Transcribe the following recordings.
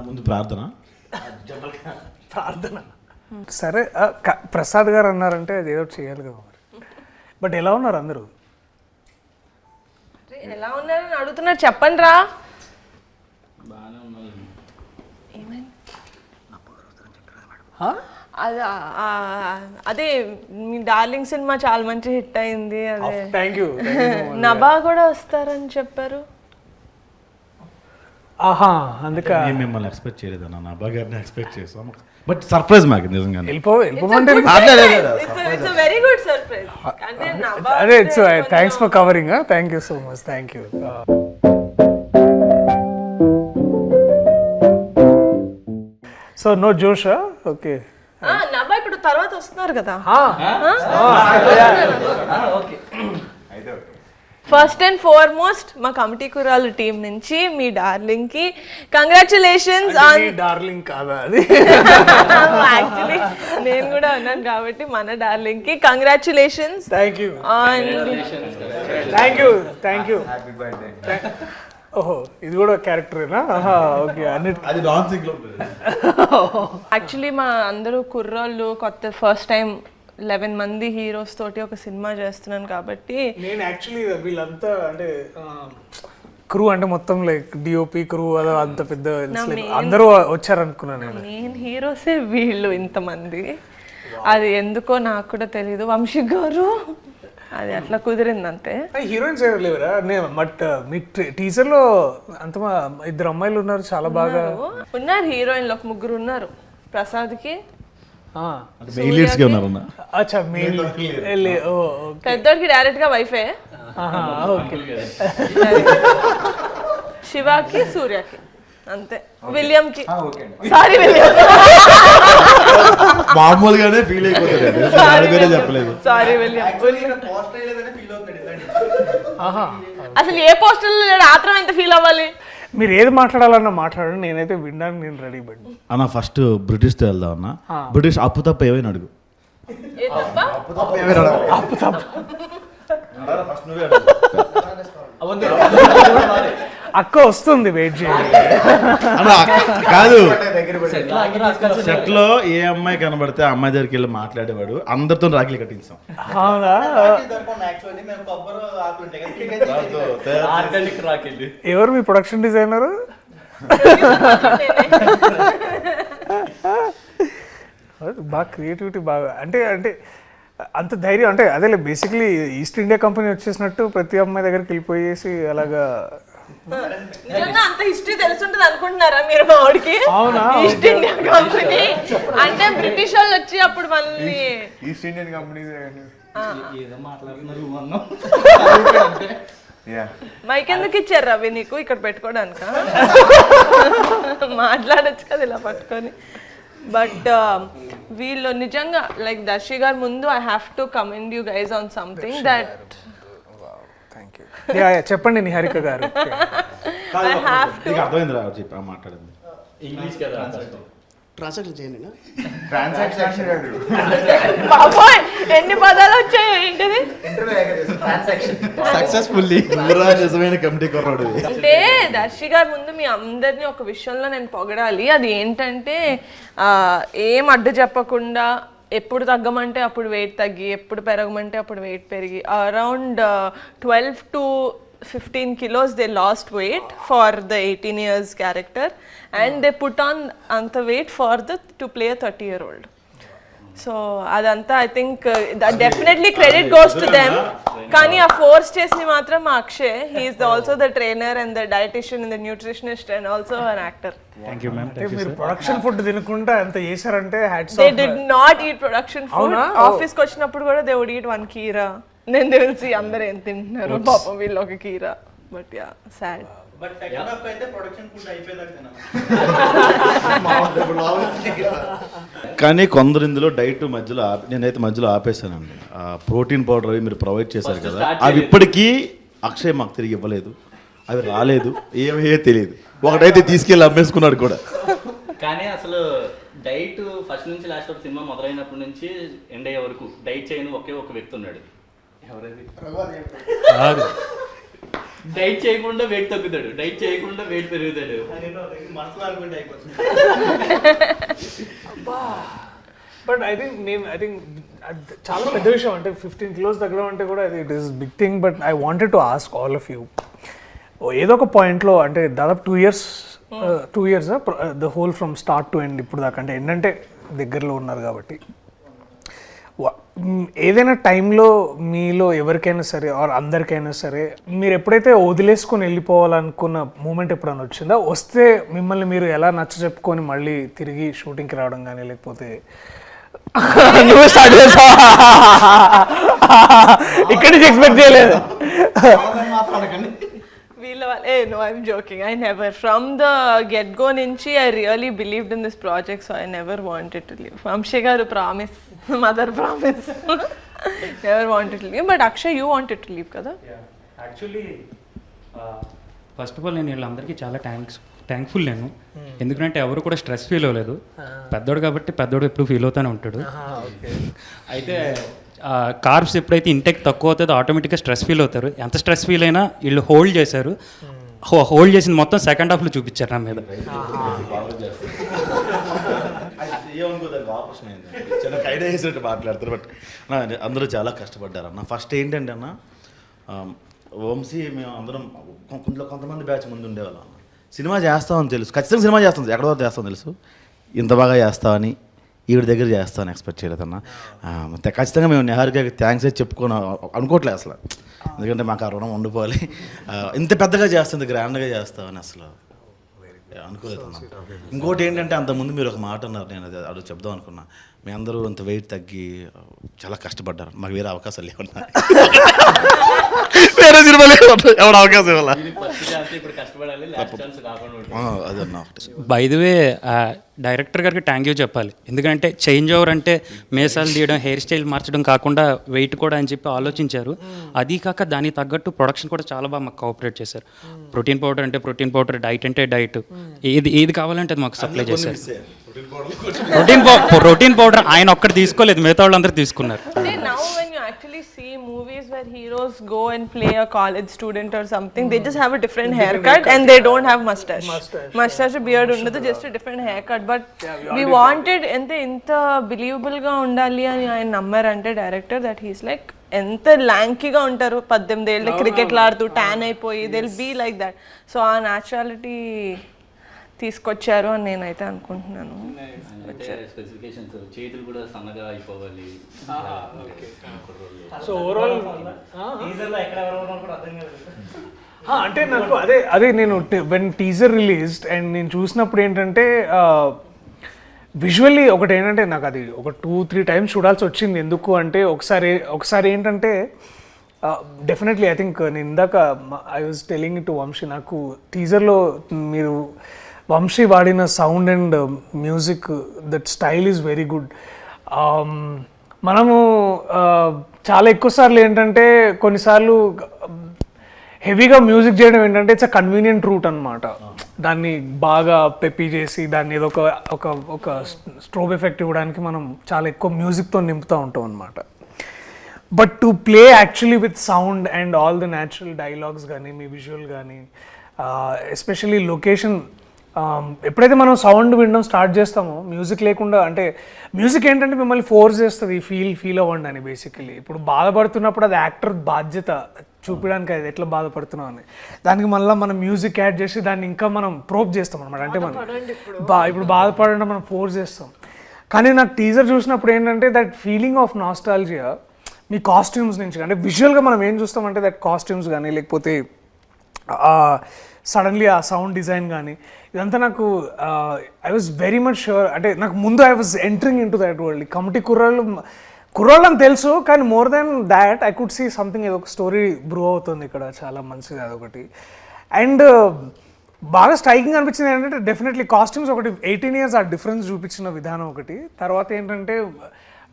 ముందు ప్రార్థన. సరే ప్రసాద్ గారు అన్నారంటే అది ఏదో చేయాలి కదా మరి. బట్ ఎలా ఉన్నారు అందరూ? ఎలా ఉన్నారని అడుగుతున్నారు, చెప్పండి రా. అదే మీ డార్లింగ్ సినిమా చాలా మంచి హిట్ అయింది. అదే థ్యాంక్ యూ. నభా కూడా వస్తారని చెప్పారు. ఆహా, అందుకే నేను మిమ్మల్ని ఎక్స్పెక్ట్ చేయలేదు అన్న, నా అబ్బా గారిని ఎక్స్పెక్ట్ చేసాం. బట్ సర్ప్రైజ్ మాకు నిజంగా. వెళ్ళిపోమంటే ఇట్స్ వెరీ గుడ్ సర్ప్రైజ్. అదే it's thanks for covering. Thank you so much. Thank you. So no జోషా? ఓకే. నభా ఇప్పుడు తర్వాత వస్తున్నారు కదా. ఫస్ట్ అండ్ ఫార్మోస్ట్ మా కమిటీ కురాలు టీం నుంచి మీ డార్లింగ్ కి కంగ్రాచులేషన్స్ ఆన్. డార్లింగ్ కాదా అది? యాక్చువల్లీ నేను కూడా ఉన్నాను కాబట్టి మన డార్లింగ్ కి congratulations. Thank you. Thank you. ఓహో, ఇది కూడా క్యారెక్టరేనా? ఓకే. అది డాన్సింగ్ లో యాక్చువల్లీ మా అందరూ కుర్రోళ్ళు కొత్త ఫస్ట్ టైం 11 మంది హీరోస్ తోటి ఒక సినిమా చేస్తున్నాను కాబట్టి నేను యాక్చువల్లీ వీళ్ళంతా అంటే క్రూ అంటే మొత్తం లైక్ డిఓపి క్రూ అదో అంత పెద్ద అందరూ వచ్చారనుకున్నాను. నేను హీరోసే వీళ్ళు ఇంతమంది. అది ఎందుకో నాకు కూడా తెలీదు. వంశీ గారు అది అట్లా కుదిరింది అంతే. హీరోయిన్స్ ఎవరు లేవరా? బట్ మీ టీజర్ లో అంత 2 అమ్మాయిలు ఉన్నారు, చాలా బాగా ఉన్నారు. హీరోయిన్లు ఒక 3 ఉన్నారు. ప్రసాద్ కి పెద్దోడికి డైరెక్ట్ గా వైఫే. శివాకి సూర్యకి అంతే. విలియం కి సారీ విలియం మామూలుగానే ఫీల్ అయిపోతుంది. చెప్పలేదు. Sorry William. అసలు ఏ పోస్టర్ ఆత్రం ఎంత ఫీల్ అవ్వాలి? మీరు ఏది మాట్లాడాలన్నా మాట్లాడండి, నేనైతే వినడానికి నేను రెడీ పడి. అన్న ఫస్ట్ బ్రిటిష్ తో వెళ్దాం అన్న. బ్రిటిష్ అప్పు తప్ప ఏమైనా అడుగు. అప్పు తప్ప అక్క వస్తుంది, వెయిట్ చేయండి. కాదు, సెట్ లో ఏ అమ్మాయి కనబడితే ఆ అమ్మాయి దగ్గరికి వెళ్ళి మాట్లాడేవాడు. అందరితో రాఖీలు కట్టించాం. ఎవరు మీ ప్రొడక్షన్ డిజైనర్? బాగా క్రియేటివిటీ బాగా అంటే అంటే అంత ధైర్యం అంటే అదే బేసిక్లీ ఈస్ట్ ఇండియా కంపెనీ వచ్చేసినట్టు ప్రతి అమ్మాయి దగ్గరికి వెళ్ళిపోయేసి అలాగా. అంత హిస్టరీ తెలుసుంటది అనుకుంటున్నారా మీరు? మా వాడికి ఈస్ట్ ఇండియా కంపెనీ అంటే బ్రిటిష్ వాళ్ళు వచ్చి అప్పుడు మళ్ళీ ఈస్ట్ ఇండియన్ కంపెనీ మైక్ ఎందుకు ఇచ్చారు రవి నీకు ఇక్కడ పెట్టుకోవడానిక? మాట్లాడచ్చు కదా ఇలా పట్టుకొని. బట్ వీళ్ళు నిజంగా లైక్ దర్శి గారు ముందు I have to commend you guys on something that. చెప్పండి నిహారిక గారు. మాట్లాడింది ఇంగ్లీష్ కదా, ట్రాన్సాక్షన్ చేయండి. బాబోయ్ ఎన్ని పదాలు వచ్చాయి ఏంటిది? సక్సెస్ఫుల్లీ నిజమైన కమిటీ కొర్రాడు. అంటే దర్శి గారి ముందు మీ అందరినీ ఒక విషయంలో నేను పొగడాలి. అది ఏంటంటే ఏం అడ్డు చెప్పకుండా ఎప్పుడు తగ్గమంటే అప్పుడు వెయిట్ తగ్గి, ఎప్పుడు పెరగమంటే అప్పుడు వెయిట్ పెరిగి around 12 to 15 kilos they lost weight for the 18 years character and they put on anta weight for to play a 30-year-old. So adanta I think that definitely credit goes to them. Kani a force chesni matram Akshay, he is also the trainer and the dietitian and the nutritionist and also an actor. Thank you ma'am. మీరు production food తినకుండా ఎంత చేశారంటే hats off. They did not eat production food. Office కి వచ్చినప్పుడు కూడా they would eat one keera. నేను తెలిసి అందరూ ఏం తింటున్నారు పాపం వీళ్ళు ఒక కీరా. But yeah sad. But second half అయితే ప్రొడక్షన్ ఫుడ్ అయిపోయేదాకా కానీ కొందరు ఇందులో డైట్ మధ్యలో నేనైతే మధ్యలో ఆపేసానండి. ప్రోటీన్ పౌడర్ అవి మీరు ప్రొవైడ్ చేశారు కదా, అవి ఇప్పటికీ అక్షయ్ మాకు తిరిగి ఇవ్వలేదు. అవి రాలేదు, ఏమయ్యే తెలియదు. ఒకటైతే తీసుకెళ్ళి అమ్మేసుకున్నాడు కూడా. కానీ అసలు డైట్ ఫస్ట్ నుంచి లాస్ట్ వరకు సినిమా మొదలైనప్పటి నుంచి ఎండ్ అయ్యే వరకు డైట్ చేయని ఒకే ఒక వ్యక్తి ఉన్నాడు. ఎవరైతే డైట్ చేయకుండా వెయిట్ తగ్గుతాడు, డైట్ చేయకుండా వెయిట్ పెరుగుతాడు. మనసులో అనుకుంటే అయిపోతుంది. బట్ ఐ థింక్ చాలా పెద్ద విషయం అంటే 15 kilos తగ్గడం అంటే కూడా it is big thing. But I wanted to ask all of you, ఏదో ఒక పాయింట్లో అంటే దాదాపు 2 years the whole from start to end ఇప్పుడు దాకా, అంటే ఏంటంటే దగ్గరలో ఉన్నారు కాబట్టి, ఏదైనా టైంలో మీలో ఎవరికైనా సరే ఆర్ అందరికైనా సరే మీరు ఎప్పుడైతే వదిలేసుకొని వెళ్ళిపోవాలనుకున్న మూమెంట్ ఎప్పుడైనా వచ్చిందా? వస్తే మిమ్మల్ని మీరు ఎలా నచ్చ చెప్పుకొని మళ్ళీ తిరిగి షూటింగ్కి రావడం కానీ, లేకపోతే నువ్వు స్టార్ట్ చేసావా? ఇక్కడి నుంచి ఎక్స్పెక్ట్ చేయలేదు. No, I'm joking. I never. From the get-go nunchi, I really believed in this project, so I never wanted to leave. Vamshi garu promise, mother promise. Never wanted to leave. But Akshay, you wanted to leave, kada? Yeah. Actually, first of all, నేను వీళ్ళందరికీ చాలా thankful నేను, ఎందుకంటే ఎవరు కూడా stress feel అవ్వలేదు. పెద్దోడు కాబట్టి పెద్దోడు ఎప్పుడు ఫీల్ అవుతూనే ఉంటాడు. అయితే కార్బ్స్ ఎప్పుడైతే ఇంటెక్ తక్కువ అవుతుందో ఆటోమేటిక్గా స్ట్రెస్ ఫీల్ అవుతారు. ఎంత స్ట్రెస్ ఫీల్ అయినా వీళ్ళు హోల్డ్ చేశారు. హోల్డ్ చేసింది మొత్తం సెకండ్ హాఫ్లో చూపించారు నా మీద. ఆపరేషన్ అయింది, చిన్న ఐడియా చేసినట్టు మాట్లాడతారు. బట్ అందరూ చాలా కష్టపడ్డారు అన్న. ఫస్ట్ ఏంటంటే అన్న, వంశీ మేము అందరం కొంతమంది బ్యాచ్ ముందు ఉండేవాళ్ళం అన్న. సినిమా చేస్తామని తెలుసు, ఖచ్చితంగా సినిమా చేస్తాం, ఎక్కడో చేస్తాం తెలుసు, ఇంత బాగా చేస్తామని ఈవిడ దగ్గర చేస్తామని ఎక్స్పెక్ట్ చేయలేదన్న. ఖచ్చితంగా మేము నిహారికకి థ్యాంక్స్ అయితే చెప్పుకొని అనుకోవట్లేదు అసలు, ఎందుకంటే మాకు ఆ రుణం ఉండిపోవాలి. ఇంత పెద్దగా చేస్తుంది, గ్రాండ్గా చేస్తామని అసలు అనుకోలేదు అన్న. ఇంకోటి ఏంటంటే అంతకుముందు మీరు ఒక మాట అన్నారు, నేను అది చెప్దాం అనుకున్నా. మీ అందరూ అంత వెయిట్ తగ్గి చాలా కష్టపడ్డారు, మాకు వేరే అవకాశాలు లేవన్నా, వేరే సినిమాలు ఎవరు అవకాశం ఇవ్వాల. అదన్నా బై ది వే డైరెక్టర్ గారికి థ్యాంక్ యూ చెప్పాలి, ఎందుకంటే చేంజ్ ఓవర్ అంటే మేసాలు తీయడం, హెయిర్ స్టైల్ మార్చడం కాకుండా వెయిట్ కూడా అని చెప్పి ఆలోచించారు. అది కాక దానికి తగ్గట్టు ప్రొడక్షన్ కూడా చాలా బాగా మాకు కోఆపరేట్ చేశారు. ప్రోటీన్ పౌడర్ అంటే ప్రోటీన్ పౌడర్, డైట్ అంటే డైట్, ఏది కావాలంటే అది మాకు సప్లై చేశారు. ప్రోటీన్ పౌడర్ ఆయన ఒక్కటి తీసుకోలేదు, మిగతా వాళ్ళందరూ తీసుకున్నారు. Now when you actually see movies where heroes go and play a college student or something, they just have a different haircut and they don't have mustache beard undadu, just a different haircut. But we wanted inta believable ga undali ani ఆయన నమ్మారంటే director, that he's like ఎంత ల్యాంకీగా ఉంటారు, 18 ఏళ్ళ క్రికెట్లు ఆడుతూ tan అయిపోయి, they will be like that. So ఆ న్యాచురాలిటీ తీసుకొచ్చారు అని నేనైతే అనుకుంటున్నాను. స్పెసిఫికేషన్స్, చేతులు కూడా సన్నగా అయిపోవాలి. సో ఓవరాల్ అంటే నాకు అదే నేను వెన్ టీజర్ రిలీజ్డ్ అండ్ నేను చూసినప్పుడు ఏంటంటే విజువల్లీ ఒకటి ఏంటంటే నాకు అది ఒక 2-3 times చూడాల్సి వచ్చింది. ఎందుకు అంటే ఒకసారి ఏంటంటే డెఫినెట్లీ ఐ థింక్ నేను ఇందాక I was telling to Vamshi, నాకు టీజర్లో మీరు వంశీ వాడిన sound and music, that style is very good. మనము చాలా ఎక్కువ సార్లు ఏంటంటే కొన్నిసార్లు హెవీగా మ్యూజిక్ చేయడం ఏంటంటే ఇట్స్ అ కన్వీనియంట్ రూట్ అనమాట. దాన్ని బాగా పెప్పి చేసి దాన్ని ఏదో ఒక స్ట్రోబ్ ఎఫెక్ట్ ఇవ్వడానికి మనం చాలా ఎక్కువ మ్యూజిక్తో నింపుతూ ఉంటాం అనమాట. But to play actually with sound and all the natural dialogues కానీ, మీ విజువల్ కానీ, ఎస్పెషల్లీ లొకేషన్, ఎప్పుడైతే మనం సౌండ్ వినడం స్టార్ట్ చేస్తామో మ్యూజిక్ లేకుండా, అంటే మ్యూజిక్ ఏంటంటే మిమ్మల్ని ఫోర్స్ చేస్తుంది ఫీల్ అవ్వండి అని. బేసికలీ ఇప్పుడు బాధపడుతున్నప్పుడు అది యాక్టర్ బాధ్యత చూపించడానికి, అది ఎట్లా బాధపడుతున్నాం అని. దానికి మళ్ళీ మనం మ్యూజిక్ యాడ్ చేసి దాన్ని ఇంకా మనం ప్రోప్ చేస్తాం అనమాట. అంటే మనం ఇప్పుడు బాధపడడం మనం ఫోర్స్ చేస్తాం. కానీ నాకు టీజర్ చూసినప్పుడు ఏంటంటే that feeling of nostalgia me costumes నుంచి, అంటే విజువల్గా మనం ఏం చూస్తామంటే దట్ కాస్ట్యూమ్స్ కానీ, లేకపోతే సడన్లీ ఆ సౌండ్ డిజైన్ కానీ, ఇదంతా నాకు I was very much sure. అంటే నాకు ముందు I was entering in to that world. Committee కుర్రాళ్ళు అని తెలుసు, కానీ more then that I could see something, ఏదో ఒక స్టోరీ బ్రూ అవుతుంది ఇక్కడ, చాలా మంచిది అదొకటి. అండ్ బాగా స్ట్రైకింగ్ అనిపించింది ఏంటంటే డెఫినెట్లీ కాస్ట్యూమ్స్ ఒకటి, 18 years ఆ డిఫరెన్స్ చూపించిన విధానం ఒకటి. తర్వాత ఏంటంటే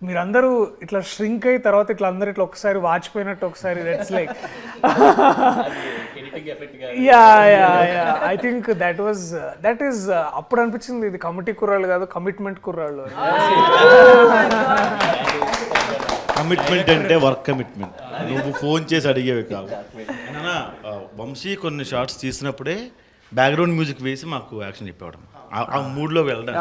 మీరందరూ ఇట్లా ష్రింక్ అయ్యి తర్వాత ఇట్లా అందరూ ఇట్లా ఒకసారి వాచిపోయినట్టు ఒకసారి, that's like yeah I think that is అప్పుడు అనిపించింది ఇది కమిటీ కుర్రాళ్ళు కాదు, కమిట్మెంట్ కుర్రాళ్ళు. కమిట్మెంట్ అంటే వర్క్ కమిట్మెంట్. నువ్వు ఫోన్ చేసి అడిగేవి కావు. నాన్న, వంశీ కొన్ని షార్ట్స్ తీసినప్పుడే బ్యాక్గ్రౌండ్ మ్యూజిక్ వేసి మాకు యాక్షన్ చెప్పేవాడు. ఆ మూడ్లో వెళ్ళడం,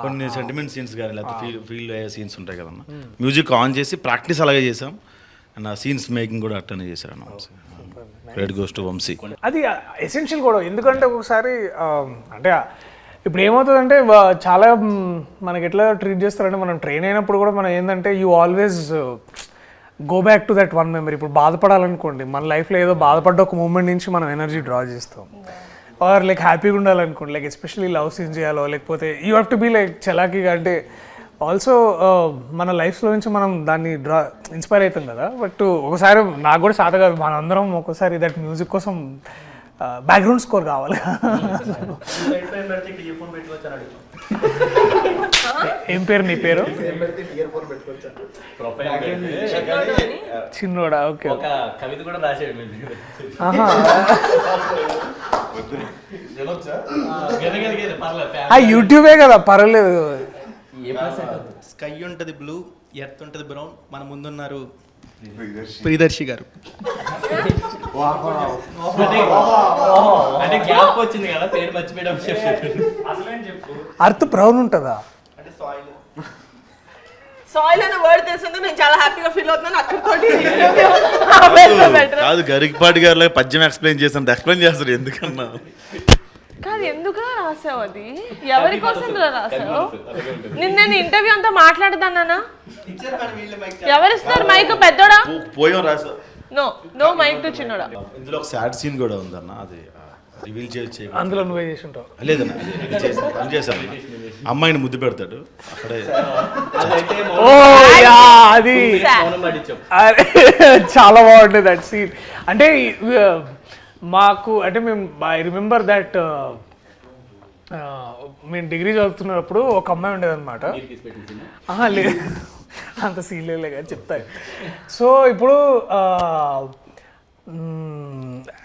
కొన్ని సెంటిమెంట్ సీన్స్ కానీ లేకపోతే ఫీల్ అయ్యే సీన్స్ ఉంటాయి కదన్న, మ్యూజిక్ ఆన్ చేసి ప్రాక్టీస్ అలాగే చేసాం. అండ్ ఆ సీన్స్ మేకింగ్ కూడా అట్టనే చేశారు అన్న Vamshi. Credit goes to Vamshi. అది ఎసెన్షియల్ కూడా, ఎందుకంటే ఒకసారి అంటే ఇప్పుడు ఏమవుతుందంటే చాలా మనకి ఎట్లా ట్రీట్ చేస్తారంటే, మనం ట్రైన్ అయినప్పుడు కూడా మనం ఏంటంటే you always go back to that one memory. ఇప్పుడు బాధపడాలనుకోండి, మన లైఫ్లో ఏదో బాధపడ్డ ఒక మూమెంట్ నుంచి మనం ఎనర్జీ డ్రా చేస్తాం. ఆర్ లైక్ హ్యాపీగా ఉండాలనుకోండి, లైక్ ఎస్పెషల్లీ లవ్ సీన్ చేయాలో, లేకపోతే you have to be like చలాకీగా. అంటే ఆల్సో మన లైఫ్లో నుంచి మనం దాన్ని ఇన్స్పైర్ అవుతాం కదా. బట్ ఒకసారి నాకు కూడా సాధ కాదు, మనందరం ఒక్కోసారి దట్ మ్యూజిక్ కోసం బ్యాక్గ్రౌండ్ స్కోర్ కావాలి. ఏం పేరు నీ పేరు? చిన్నోడా? ఓకే. ఒక కవిత కూడా రాసేయండి. యూట్యూబే కదా, పర్వాలేదు. స్కై ఉంటుంది బ్లూ, ఎర్త్ ఉంటుంది బ్రౌన్, మన ముందున్నారు ప్రియదర్శి గారు. అంటే గ్యాప్ వచ్చింది కదా, పేరు మర్చిపోయడం. అర్త్ బ్రౌన్ ఉంటుందా? అంటే సాయిల్ సాయిల్ అనే వర్డ్ తెలిసిందో నేను చాలా హ్యాపీగా ఫీల్ అవుతున్నాను. అక్కడితోటి కాదు, గరికపాటి గారు పద్యం ఎక్స్ప్లెయిన్ చేస్తాను, ఎక్స్ప్లెయిన్ చేస్తారు ఎందుకన్నా. కాదు, ఎందుకు రాసావు? అది ఎవరి కోసం రాసావు? నేను ఇంటర్వ్యూ అంతా మాట్లాడదానా? ఎవరిస్తారు మైక్? పెద్దోడా? పోయాం రాసా. నో మైక్ టు చిన్నోడా. ఇందులో ఒక సాడ్ సీన్ కూడా ఉందన్న, అది రివీల్ చేసి అందులో నువ్వే చేసి ఉంటావు. లేదన్న, పని చేశాను. అమ్మాయిని ముద్దు పెడతాడు అక్కడే. అది చాలా బాగుంటుంది దట్ సీన్. అంటే మాకు అంటే మేము ఐ రిమెంబర్ దట్ మేము డిగ్రీ చదువుతున్నప్పుడు ఒక అమ్మాయి ఉండేదన్నమాట. లేదు, అంత సీన్లే కానీ చెప్తాయి. సో ఇప్పుడు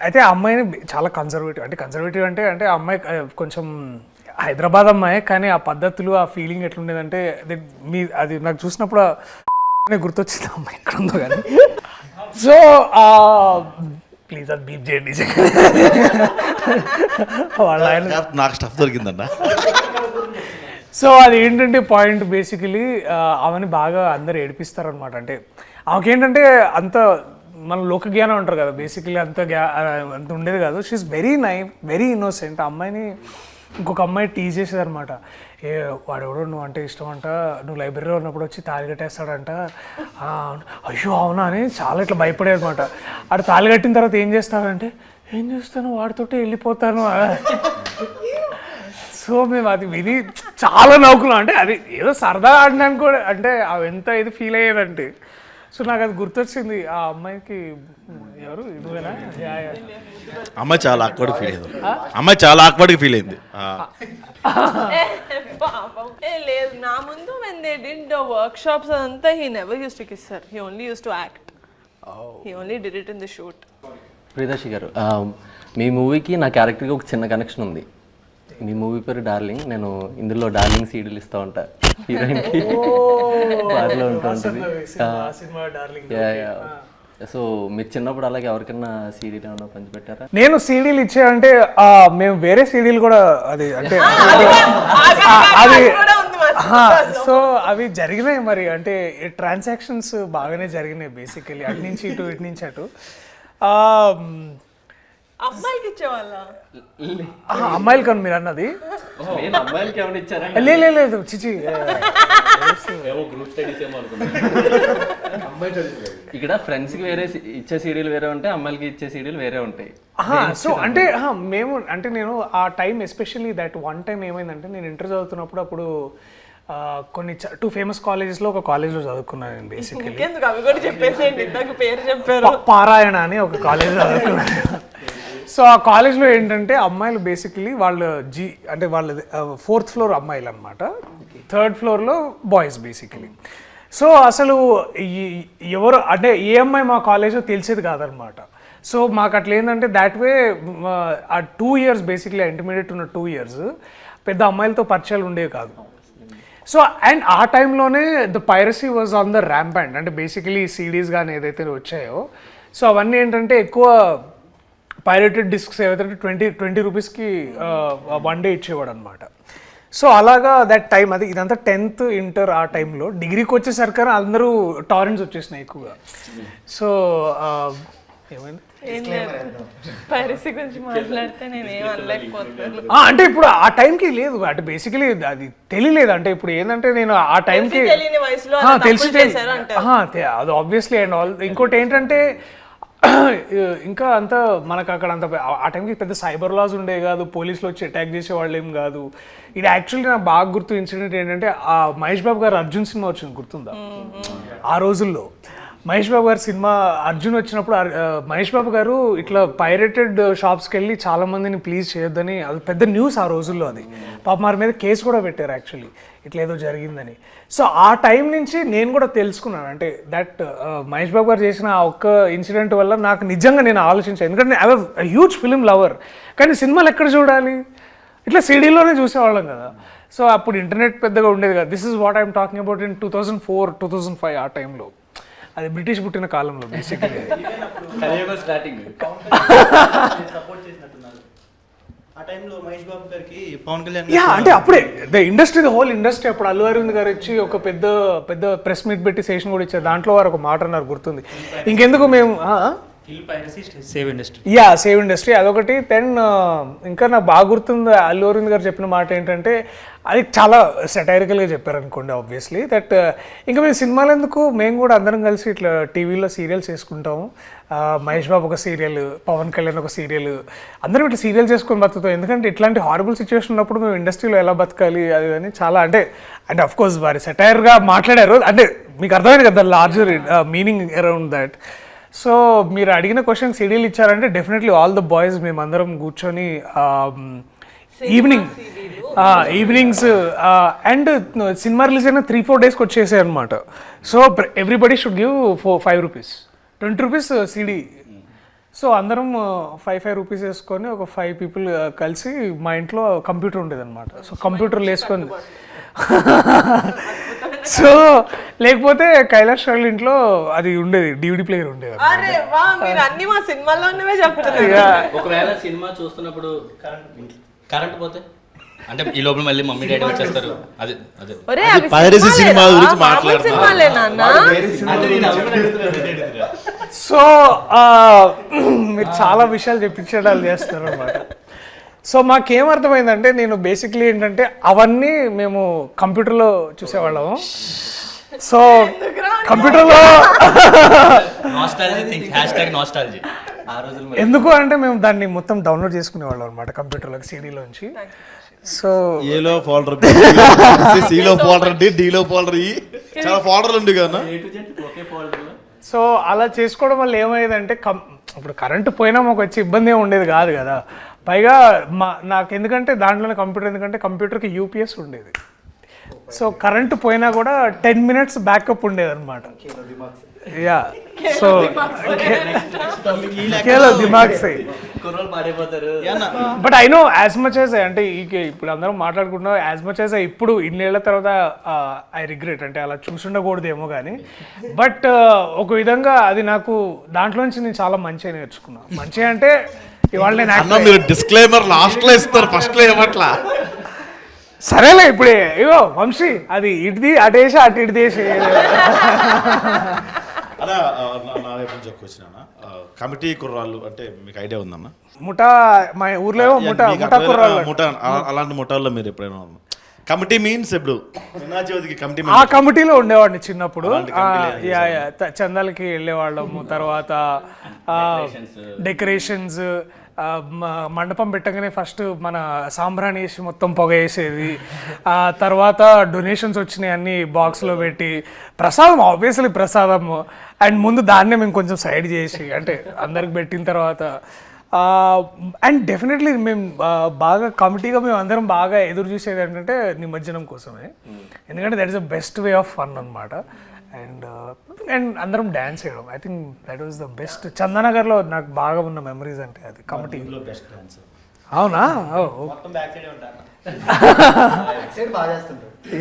అయితే ఆ అమ్మాయిని చాలా కన్జర్వేటివ్ అంటే ఆ అమ్మాయి కొంచెం హైదరాబాద్ అమ్మాయి, కానీ ఆ పద్ధతులు, ఆ ఫీలింగ్ ఎట్లుండేదంటే అది నాకు చూసినప్పుడు గుర్తొచ్చింది అమ్మాయి ఎక్కడ ఉందో కానీ. సో ప్లీజ్ అది బీప్ చేయండి. నాకు స్టఫ్ దొరికిందన్న. సో అది ఏంటంటే పాయింట్ బేసికలీ ఆమెని బాగా అందరు ఏడిపిస్తారనమాట. అంటే ఆమెకేంటంటే అంత మన లోక జ్ఞానం అంటారు కదా, బేసికలీ అంత ఉండేది కాదు. She is very innocent. ఆ అమ్మాయిని ఇంకొక అమ్మాయి టీజ్ చేసేది అనమాట. వాడెవడో నువ్వు అంటే ఇష్టం అంట, నువ్వు లైబ్రరీలో ఉన్నప్పుడు వచ్చి తాళి కట్టేస్తాడంట. అయ్యో అవునా అని చాలా ఇట్లా భయపడేది అనమాట. ఆడు తాళి కట్టిన తర్వాత ఏం చేస్తాడంటే, ఏం చేస్తాను వాడితోటి వెళ్ళిపోతాను. సో మేము అది విని చాలా నవ్వుకున్నాం. అంటే అది ఏదో సరదా ఆడడానికి కూడా, అంటే అవి ఎంత ఇది ఫీల్ అయ్యేదంటే. సో నాకు అది గుర్తొచ్చింది. ఆ అమ్మాయికి ఎవరు నువ్వేనా? అమ్మాయి చాలా ఆక్వర్డ్ ఫీల్ అయింది. లేదు, నా ముందు when they did the workshops అదంతా he never used to kiss her. He only used to act. He only did it in the shoot. Priyadarshi గారు, మీ మూవీకి నా క్యారెక్టర్కి ఒక చిన్న కనెక్షన్ ఉంది. మీ మూవీ పేరు డార్లింగ్. నేను ఇందులో డార్లింగ్ సీడీలు ఇస్తూ ఉంటా హీరోయిన్కి, పాటలో ఉంటూ ఉంటుంది. సో మీరు చిన్నప్పుడు అలాగే ఎవరికైనా సీడీలు ఏమన్నా పంచిపెట్టారా? నేను సీడీలు ఇచ్చానంటే మేము వేరే సీడీలు కూడా అది అంటే అది సో అవి జరిగినాయి మరి. అంటే ట్రాన్సాక్షన్స్ బాగానే జరిగినాయి బేసికలీ, అటు నుంచి ఇటు, ఇటు నుంచి అటు. అమ్మాయికి ఇచ్చేవాళ్ళ? అమ్మాయిలు కానీ మీరు అన్నది అమ్మాయిలకి ఏమైనా ఇచ్చారా? లేదు చిచి. ఇక్కడ ఫ్రెండ్స్కి వేరే ఇచ్చే సీడీలు వేరే ఉంటాయి, అమ్మాయిలకి ఇచ్చే సీడీలు వేరే ఉంటాయి. సో అంటే నేను ఆ time especially that one time ఏమైందంటే, నేను ఇంటర్ చదువుతున్నప్పుడు అప్పుడు కొన్ని 2 ఫేమస్ కాలేజెస్లో ఒక కాలేజ్లో చదువుకున్నాను నేను బేసికలీ. అవి కూడా చెప్పేసేయండి, నాకు పేరు చెప్పారు. పారాయణ అని ఒక కాలేజ్లో చదువుకున్నాను. సో ఆ కాలేజ్లో ఏంటంటే అమ్మాయిలు బేసికలీ వాళ్ళు అంటే వాళ్ళది 4th ఫ్లోర్ అమ్మాయిలు అనమాట, 3rd ఫ్లోర్లో బాయ్స్ బేసికలీ. సో అసలు ఎవరు అంటే ఏ అమ్మాయి మా కాలేజ్లో తెలిసేది కాదనమాట. సో మాకు అట్లా ఏంటంటే దాట్ వే ఆ 2 years బేసిక్లీ ఇంటర్మీడియట్ ఉన్న 2 years పెద్ద అమ్మాయిలతో పరిచయాలు ఉండేవి కాదు. సో అండ్ ఆ టైంలోనే the piracy was on the ramp అంటే బేసికలీ సీడీస్ కానీ ఏదైతే వచ్చాయో సో అవన్నీ ఏంటంటే ఎక్కువ పైరేటెడ్ డిస్క్స్ ఏవైతే 20 రూపీస్కి 1 డే ఇచ్చేవాడు అనమాట. సో అలాగా దట్ టైం అది ఇదంతా 10th ఇంటర్ ఆ టైంలో. డిగ్రీకి వచ్చేసరికి అందరూ టారెంట్స్ వచ్చేసినాయి ఎక్కువగా. సో ఏమైంది పైరసీ గురించి మాట్లాడితే నేను ఏం అనలేకపోతున్నాను. అంటే ఇప్పుడు ఆ టైంకి లేదు అంటే బేసికలీ అది తెలియలేదు. అంటే ఇప్పుడు ఏంటంటే నేను ఆ టైంకి తెలియని వయసులో అలా తెలిసి తప్పులు చేశారు అంటారు. అది ఆబ్వియస్లీ అండ్ ఆల్. ఇంకోటి ఏంటంటే ఇంకా అంత మనకు అక్కడ అంత ఆ టైంకి పెద్ద సైబర్ లాస్ ఉండే కాదు, పోలీసులు వచ్చి అటాక్ చేసే వాళ్ళు ఏం కాదు. ఇది యాక్చువల్లీ నాకు బాగా గుర్తు ఇన్సిడెంట్ ఏంటంటే ఆ మహేష్ బాబు గారు అర్జున్ సినిమా వచ్చింది గుర్తుందా? ఆ రోజుల్లో మహేష్ బాబు గారి సినిమా అర్జున్ వచ్చినప్పుడు మహేష్ బాబు గారు ఇట్లా పైరేటెడ్ షాప్స్కి వెళ్ళి చాలా మందిని ప్లీజ్ చేయొద్దని, అది పెద్ద న్యూస్ ఆ రోజుల్లో. అది పాప వారి మీద కేసు కూడా పెట్టారు యాక్చువల్లీ ఇట్లా ఏదో జరిగిందని. సో ఆ టైం నుంచి నేను కూడా తెలుసుకున్నాను అంటే దట్ మహేష్ బాబు గారు చేసిన ఆ ఒక్క ఇన్సిడెంట్ వల్ల నాకు నిజంగా నేను ఆలోచించాను. ఎందుకంటే I was huge film lover, కానీ సినిమాలు ఎక్కడ చూడాలి, ఇట్లా సిడీలోనే చూసేవాళ్ళం కదా. సో అప్పుడు ఇంటర్నెట్ పెద్దగా ఉండేది కదా. This is what I'm talking about in 2004, 2005 ఆ టైంలో. అది బ్రిటిష్ పుట్టిన కాలంలో బేసిక్లీ. ఆ టైంలో మహేష్ బాబు గారికి పవన్ కళ్యాణ్ అంటే అప్పుడే the industry, the whole industry. అప్పుడు అల్లు అరవింద్ గారు వచ్చి ఒక పెద్ద పెద్ద ప్రెస్ మీట్ పెట్టి సెషన్ కూడా ఇచ్చారు. దాంట్లో వారు ఒక మాట అన్నారు గుర్తుంది, ఇంకెందుకు మేము సేవ్ ఇండస్ట్రీ అదొకటి. దెన్ ఇంకా నాకు బాగా గుర్తుంది అల్లు అరవింద్ గారు చెప్పిన మాట ఏంటంటే, అది చాలా సెటైరికల్గా చెప్పారు అనుకోండి ఆబ్వియస్లీ, దట్ ఇంకా మేము సినిమాలు ఎందుకు, మేము కూడా అందరం కలిసి ఇట్లా టీవీలో సీరియల్స్ చేసుకుంటాము. మహేష్ బాబు ఒక సీరియల్, పవన్ కళ్యాణ్ ఒక సీరియల్, అందరం ఇట్లా సీరియల్ చేసుకొని బతుకుతాం. ఎందుకంటే ఇట్లాంటి హారబుల్ సిచ్యువేషన్ ఉన్నప్పుడు మేము ఇండస్ట్రీలో ఎలా బతకాలి అది అని చాలా అంటే అఫ్ కోర్స్ వారి సెటైర్గా మాట్లాడారు. అంటే మీకు అర్థమైంది కదా larger meaning around that. So మీరు అడిగిన క్వశ్చన్ సీడీలు ఇచ్చారంటే డెఫినెట్లీ ఆల్ ద బాయ్స్ మేమందరం కూర్చొని ఈవినింగ్స్ అండ్ సినిమా రిలీజ్ అయిన 3-4 డేస్కి వచ్చేసాయి అనమాట. So everybody should give 5 rupees, 20 rupees CD. So అందరం 5 రూపీస్ వేసుకొని ఒక 5 పీపుల్ కలిసి మా ఇంట్లో కంప్యూటర్ ఉండేది అనమాట. సో కంప్యూటర్లు వేసుకొని సో లేకపోతే కైలాష్ వాళ్ళ ఇంట్లో అది ఉండేది, డివిడి ప్లేయర్ ఉండేది. అరే వా, మీరు అన్ని మా సినిమాల్లోనే చెప్తున్నారు. ఒకవేళ సినిమా చూస్తున్నప్పుడు కరెంట్ పోతే అంటే ఈ లోపల మళ్ళీ మమ్మీ డాడీ వచ్చేస్తారు. అదే అదే ఒరే, అవి పైరసీ సినిమా గురించి మామూలు మాట్లాడుతున్నా. సినిమాలే నాన్న. సో మీరు చాలా విషయాలు చెప్పించడాలు చేస్తారు అనమాట. సో మాకేమర్థమైందంటే, నేను బేసిక్లీ ఏంటంటే అవన్నీ మేము కంప్యూటర్లో చూసేవాళ్ళము. సో కంప్యూటర్లో ఎందుకు అంటే మేము దాన్ని మొత్తం డౌన్లోడ్ చేసుకునేవాళ్ళం అనమాట కంప్యూటర్లోకి, సీడీలోంచి. సో ఏలో ఫోల్డర్, సిలో ఫోల్డర్, డీలో ఫోల్డర్, చాలా ఫోల్డర్లు ఉండే కదా. సో అలా చేసుకోవడం వల్ల ఏమయ్యేదంటే ఇప్పుడు కరెంటు పోయినా మాకు వచ్చి ఇబ్బంది ఏమి ఉండేది కాదు కదా. పైగా నాకు ఎందుకంటే దాంట్లోనే కంప్యూటర్, ఎందుకంటే కంప్యూటర్కి యూపీఎస్ ఉండేది. సో కరెంటు పోయినా కూడా 10 minutes బ్యాకప్ ఉండేది అనమాట. యా సో దిమాగ్ సై. But I know as much as అంటే ఇప్పుడు అందరం మాట్లాడుకుంటున్నాం, యాజ్ మచ్ యాజ్ ఇప్పుడు ఇన్నేళ్ల తర్వాత ఐ రిగ్రెట్ అంటే అలా చూసుండకూడదేమో కానీ, బట్ ఒక విధంగా అది నాకు దాంట్లోంచి నేను చాలా మంచిగా నేర్చుకున్నాను. మంచిగా అంటే ఇవాళ నేను మీరు డిస్క్లైమర్ లాస్ట్ లో ఇస్తారు, ఫస్ట్ లో ఏమట్లా. సరేలే ఇప్పుడే ఇగో వంశీ అది ఇటుది అటేసి అటు ఇటు దేశ అలా నా వైపు నుంచి వచ్చిన కమిటీ కుర్రాళ్ళు అంటే మీకు ఐడియా ఉందన్న? ముఠా మా ఊర్లో ముఠా కుర్రాళ్ళు. ముఠా అలాంటి ముఠాల్లో మీరు ఎప్పుడైనా కమిటీ మీన్స్ ఇప్పుడు కమిటీ ఆ కమిటీలో ఉండేవాడిని చిన్నప్పుడు. చందాలకి వెళ్ళేవాళ్ళము, తర్వాత డెకరేషన్స్, మండపం పెట్టగానే ఫస్ట్ మన సాంబ్రాణి వేసి మొత్తం పొగ వేసేది, తర్వాత డొనేషన్స్ వచ్చినాయి అన్ని బాక్స్లో పెట్టి, ప్రసాదం ఆబ్వియస్లీ ప్రసాదము, అండ్ ముందు దాన్నే మేము కొంచెం సైడ్ చేసి అంటే అందరికి పెట్టిన తర్వాత అండ్ డెఫినెట్లీ మేము బాగా కమిటీగా మేము అందరం బాగా ఎదురు చూసేది ఏంటంటే నిమజ్జనం కోసమే. ఎందుకంటే that is the best way of fun అనమాట. అండ్ అందరం డ్యాన్స్ చేయడం, I think that was the best. చందనగర్లో నాకు బాగా ఉన్న మెమరీస్ అంటే అది కమిటీ. అవునా?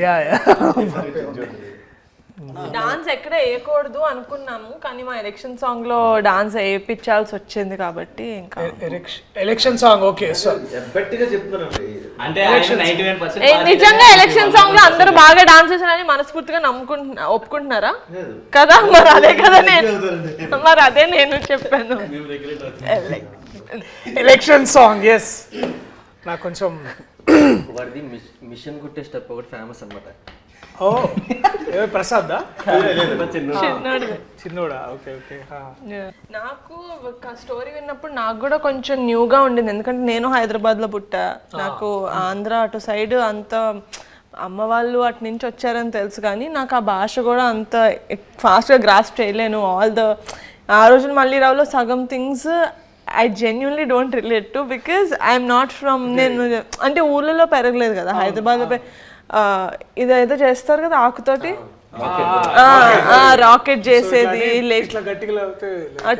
యా డాన్స్ ఎక్కడ వేయకూడదు అనుకున్నాము కానీ మా ఎలక్షన్ సాంగ్ లో డాన్స్ వేయించాల్సి వచ్చింది కాబట్టి ఇంకా ఎలక్షన్ సాంగ్ ఓకే సో గట్టిగా చెప్తున్నానండి. నిజంగా ఎలక్షన్ సాంగ్ లో అందరూ బాగా డాన్స్ చేశారని మనస్ఫూర్తిగా ఒప్పుకుంటున్నారా కదా? మరి అదే నేను చెప్పాను. ఎలక్షన్ సాంగ్ ఎస్ నాకు కొంచెం వాడిది మిషన్ కుట్టే స్టెప్ ఒకటి ఫేమస్ అనమాట. ఓ ప్రసాద్ చిన్నోడిది. చిన్నోడా ఓకే ఓకే నాకు ఒక స్టోరీ విన్నప్పుడు నాకు కూడా కొంచెం న్యూగా ఉండింది ఎందుకంటే నేను హైదరాబాద్ లో పుట్టా. నాకు ఆంధ్ర అటు సైడ్ అంత అమ్మ వాళ్ళు అటు నుంచి వచ్చారని తెలుసు కానీ నాకు ఆ భాష కూడా అంత ఫాస్ట్గా గ్రాస్ప్ చేయలేను. ఆ రోజున మళ్ళీ రావులో సగం things I genuinely don't relate to because I'm not from నేను అంటే ఊళ్ళలో పెరగలేదు కదా హైదరాబాద్లో. ఇదేదో చేస్తారు కదా ఆకుతోటి రాకెట్ చేసేది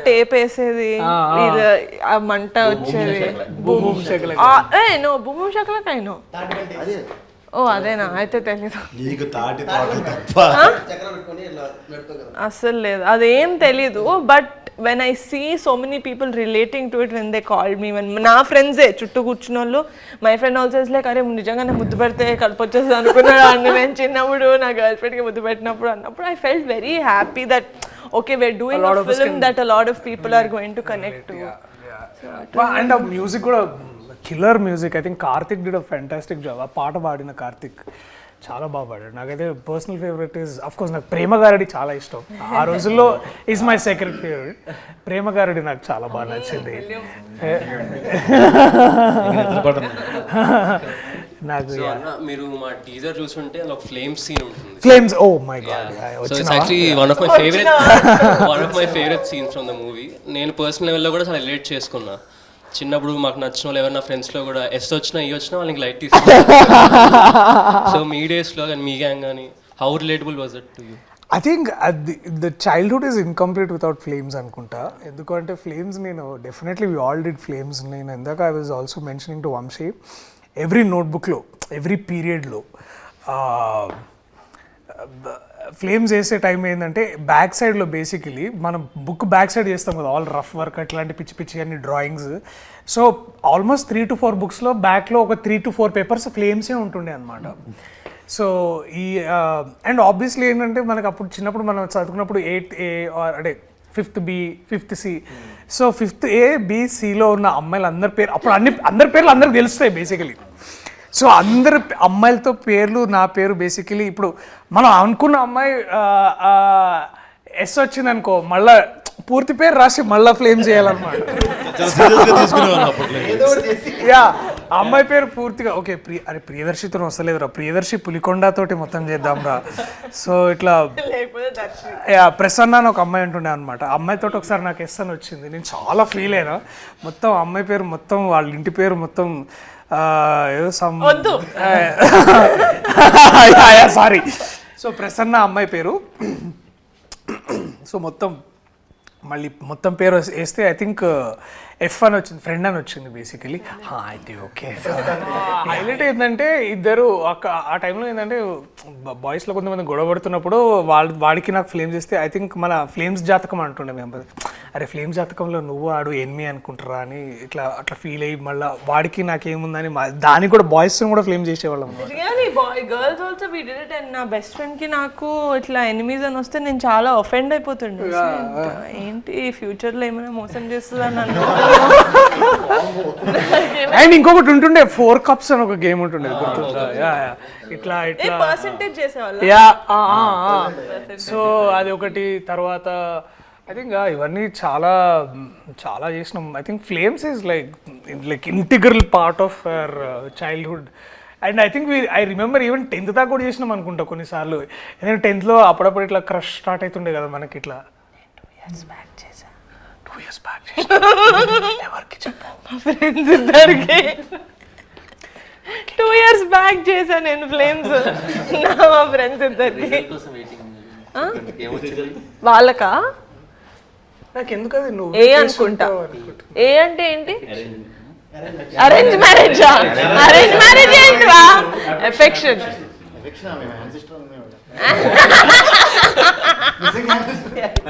టేప్ వేసేది ఆ మంట వచ్చేది భూమి శకలకైనా. ఓ అదేనా అయితే తెలీదు అస్సలు లేదు అదేం తెలీదు. But when I see so many people relating to it when they called me, when నా ఫ్రెండ్సే చుట్టూ కూర్చున్న వాళ్ళు my friend also is like అరే నిజంగా నేను ముద్దు పెడితే కడుపు వచ్చేస్తుంది అనుకున్నాడు అన్న. నేను చిన్నప్పుడు నా గర్ల్ ఫ్రెండ్కి ముద్దు పెట్టినప్పుడు అన్నప్పుడు I felt very happy that okay we are doing a film that a lot of people are going to connect to. And ఆ మ్యూజిక్ కూడా killer music. I think Karthik did a fantastic job. ఆ పాట పాడిన కార్తిక్ చాలా బాగా పాడాడు. నాకైతే personal favourite is of course నాకు ప్రేమ గారడి చాలా ఇష్టం. ఆ రోజుల్లో ఈజ్ మై సెకండ్ ఫేవరెట్. ప్రేమ గారడి నాకు చాలా బాగా నచ్చింది. నాకు మీరు మా టీజర్ చూసుంటే అందులో ఫ్లేమ్స్ సీన్ ఉంటుంది. Flames oh my God so it's actually one of my favourite scenes from the movie. నేను పర్సనల్ లెవెల్లో కూడా చాలా రిలేట్ చేసుకున్నా. చిన్నప్పుడు మాకు నచ్చిన వాళ్ళు ఎవరైనా ఫ్రెండ్స్లో కూడా ఎస్ వచ్చినా ఈ వచ్చినా వాళ్ళకి లైట్ తీసుకుంటారు. సో మీ డేస్లో కానీ మీ గ్యాంగ్ కానీ how relatable was it to you? I think the childhood is incomplete without flames అనుకుంటా. ఎందుకంటే ఫ్లేమ్స్ నేను definitely we all did flames. నేను ఇందాక I was also mentioning to Vamshi every నోట్బుక్లో ఎవ్రీ పీరియడ్లో ఫ్లేమ్స్ వేసే టైం ఏంటంటే బ్యాక్ సైడ్లో బేసికలీ మనం బుక్ బ్యాక్ సైడ్ చేస్తాం కదా ఆల్ రఫ్ వర్క్ అట్లాంటి పిచ్చి పిచ్చి అన్ని డ్రాయింగ్స్. సో ఆల్మోస్ట్ 3 to 4 బుక్స్లో బ్యాక్లో ఒక 3 to 4 పేపర్స్ ఫ్లేమ్సే ఉంటుండే అనమాట. సో ఈ అండ్ ఆబ్వియస్లీ ఏంటంటే మనకు అప్పుడు చిన్నప్పుడు మనం చదువుకున్నప్పుడు 8th A అంటే 5th B 5th C. So 5th A B Cలో ఉన్న అమ్మాయిలు అందరి పేరు అప్పుడు అందరి పేర్లు అందరికి తెలుస్తాయి బేసికలీ. సో అందరు అమ్మాయిలతో పేర్లు నా పేరు బేసికలీ ఇప్పుడు మనం అనుకున్న అమ్మాయి ఎస్ వచ్చింది అనుకో మళ్ళా పూర్తి పేరు రాసి మళ్ళీ ఫ్లేమ్ చేయాలన్నమాట. యా అమ్మాయి పేరు పూర్తిగా ఓకే అరే ప్రియదర్శితో వస్తలేదురా ప్రియదర్శి పులికొండతోటి మొత్తం చేద్దాం రా. సో ఇట్లా యా ప్రసన్న అని ఒక అమ్మాయి ఉంటుండే అనమాట. అమ్మాయితో ఒకసారి నాకు ఎస్ అని వచ్చింది. నేను చాలా ఫీల్ అయినా. మొత్తం అమ్మాయి పేరు మొత్తం వాళ్ళ ఇంటి పేరు మొత్తం సారీ. సో ప్రసన్న అమ్మాయి పేరు. సో మొత్తం పేరు వేస్తే ఐ థింక్ ఎఫ్ అని వచ్చింది, ఫ్రెండ్ అని వచ్చింది బేసికలీ. అయితే ఓకే. హైలైట్ ఏంటంటే ఇద్దరు ఆ టైంలో ఏంటంటే బాయ్స్లో కొంతమంది గొడవ పడుతున్నప్పుడు వాడికి నాకు ఫ్లేమ్స్ ఇస్తే ఐ థింక్ మన ఫ్లేమ్స్ జాతకం అంటుండే మేము. అరే ఫ్లేమ్స్ జాతకంలో నువ్వు ఆడు ఎనిమి అనుకుంటారా అని అట్లా ఫీల్ అయ్యి మళ్ళీ వాడికి నాకేముందని దానికి కూడా బాయ్స్ కూడా ఫ్లేమ్ చేసేవాళ్ళం. Girls also we did it. And నా బెస్ట్ ఫ్రెండ్ కి నాకు ఇట్లా ఎనిమీస్ అని వస్తే నేను చాలా ఒఫెండ్ అయిపోతుండే. ఏంటి ఫ్యూచర్ లో ఏమైనా మోసం చేస్తుందని అనుకుంటున్నా. అండ్ ఇంకొకటి ఉంటుండే 4 cups అని ఒక గేమ్ ఉంటుండే గుర్తుందా? ఇట్లా పర్సెంటేజ్ చేసేవాళ్ళం. యా సో అది ఒకటి. తర్వాత ఐ థింక్ ఇవన్నీ చాలా చాలా చేసినాం. I think flames is like integral part of our childhood. And I think I remember even 10th దాకా కూడా చేసినాం అనుకుంటా కొన్నిసార్లు. ఎందుకంటే 10thలో అప్పుడప్పుడు ఇట్లా క్రష్ స్టార్ట్ అవుతుండే కదా మనకి. ఇట్లా 2 years back ఎవరికి చెప్పు మా ఫ్రెండ్స్ ఇద్దరికి 2 years బ్యాక్ చేశా నేను ఫ్లేమ్స్. మా ఫ్రెండ్స్ ఇద్దరికి వాళ్ళకా నాకు ఎందుకు అది నువ్వు ఏ అనుకుంటా. ఏ అంటే ఏంటి? Arrange marriage. అరేంజ్ మ్యారేజ్ ఏంటిరా? ఎఫెక్షన్.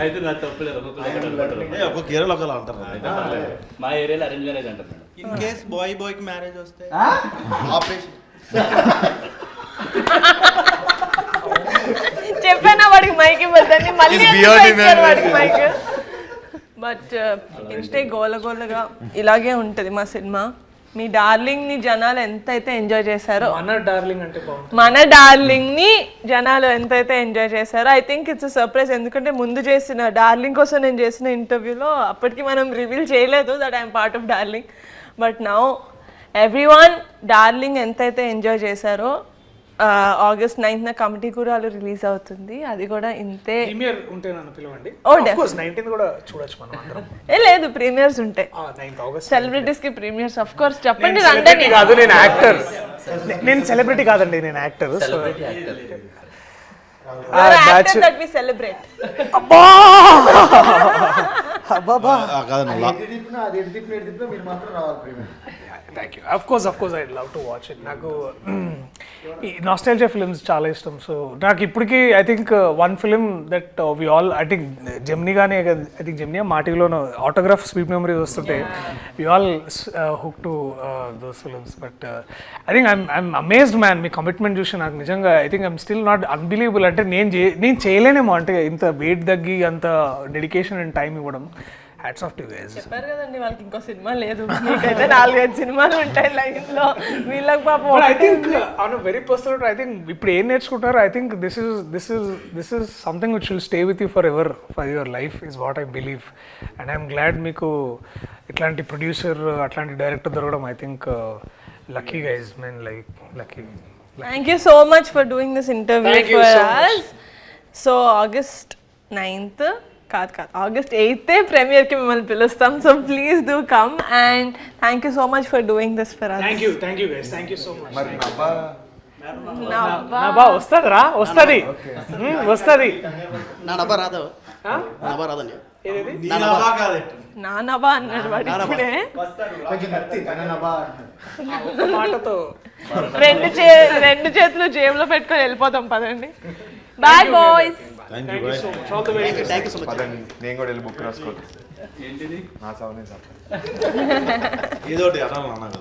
అయితే నా తప్పులేదు ఒక్కొక్క ఏరియాలో ఒకలా అంటారు కదా. మా ఏరియాలో అరేంజ్ మ్యారేజ్ అంటారు మేడం. ఇన్ కేస్ బాయ్కి మ్యారేజ్ వస్తే ఆపరేషన్. చెప్పానా వాడికి మైక్ ఇవ్వద్దని, మళ్ళీ It's ఎందుకు beyond ఇచ్చారు వాడికి imagination. మైక్. బట్ ఇన్స్టే గోలగోలగా ఇలాగే ఉంటుంది మా సినిమా. మీ డార్లింగ్ ని జనాలు ఎంతైతే ఎంజాయ్ చేశారో, మన డార్లింగ్ అంటే బాగుంటుంది. మన డార్లింగ్ ని జనాలు ఎంతైతే ఎంజాయ్ చేశారో, ఐ థింక్ ఇట్స్ సర్ప్రైజ్. ఎందుకంటే ముందు చేసిన డార్లింగ్ కోసం నేను చేసిన ఇంటర్వ్యూలో అప్పటికి మనం రివీల్ చేయలేదు that I'm part of darling. But now everyone darling ఎంతైతే ఎంజాయ్ చేశారో, August 9th కమిటీ కూడా రిలీజ్ అవుతుంది. అది కూడా ఇంతే. ప్రీమియర్ ఉంటే నన్ను పిలవండి. Oh, Of course, 19th కూడా చూడొచ్చు మనం అందరం. లేదు, ప్రీమియర్స్ ఉంటాయి. 9th August. సెలబ్రిటీస్ కి ప్రీమియర్స్ ఆఫ్ కోర్స్. చెప్పండి నేను రండి. celebrity కాదు, నేను యాక్టర్. నేను సెలబ్రిటీ కాదండి, నేను యాక్టర్. That we celebrate. కాదండి thank you. Of course I love to watch it. నాకు ఈ నాస్టాల్జియా ఫిల్మ్స్ చాలా ఇష్టం. సో నాకు ఇప్పటికీ I think one film that we all, I think Gemini కానీ, ఐ థింక్ జెమినీ మా టీవీలోనూ ఆటోగ్రాఫ్ స్వీట్ మెమరీస్ వస్తుంటే we all hook to those films. But I think I'm amazed man. మీ commitment చూసి నాకు నిజంగా I think I'm still not unbelievable. అంటే నేను చేయలేనేమో, అంటే ఇంత వెయిట్ తగ్గి అంత డెడికేషన్ అండ్ టైం ఇవ్వడం. Hats off to guys. చెప్పారు కదండి వాళ్ళకి ఇంకో సినిమా లేదు, మీకైతే 4-5 సినిమాలు ఉంటాయి లైన్ లో. వీళ్ళకి పాపం I think on very personal, I think ఇప్పుడు ఏం నేర్చుకుంటారో, I think this is something which will stay with you forever, for your life is what I believe. And I'm glad మీకు ఇట్లాంటి ప్రొడ్యూసర్, అట్లాంటి director దొరకడం. I think lucky guys, men like lucky. Thank you so much for doing this interview Thank you for so much. us. So August 9th కాదు August 8th premier కి మిమ్మల్ని పిలుస్తాం. So please do come and thank you so much for doing this for us. Thank you guys, thank you so much. నవ్వా. నా బా వస్తుందిరా, వస్తుంది. నా నబ్బా రాదా? నబ్బా రాదండి. నా నవ్వా అన్నాడు వాడు ఇప్పుడే. మాటతో రెండు చేతులు జేబులో పెట్టుకొని వెళ్ళిపోతాం. పదండి. Bye boys. Thank you bye. Thank you so much. నేను కూడా వెళ్ళి బుక్ రాసుకోవచ్చు. నా సౌనే సార్ ఏదో ఒకటి అనాలి అన్నా కదా.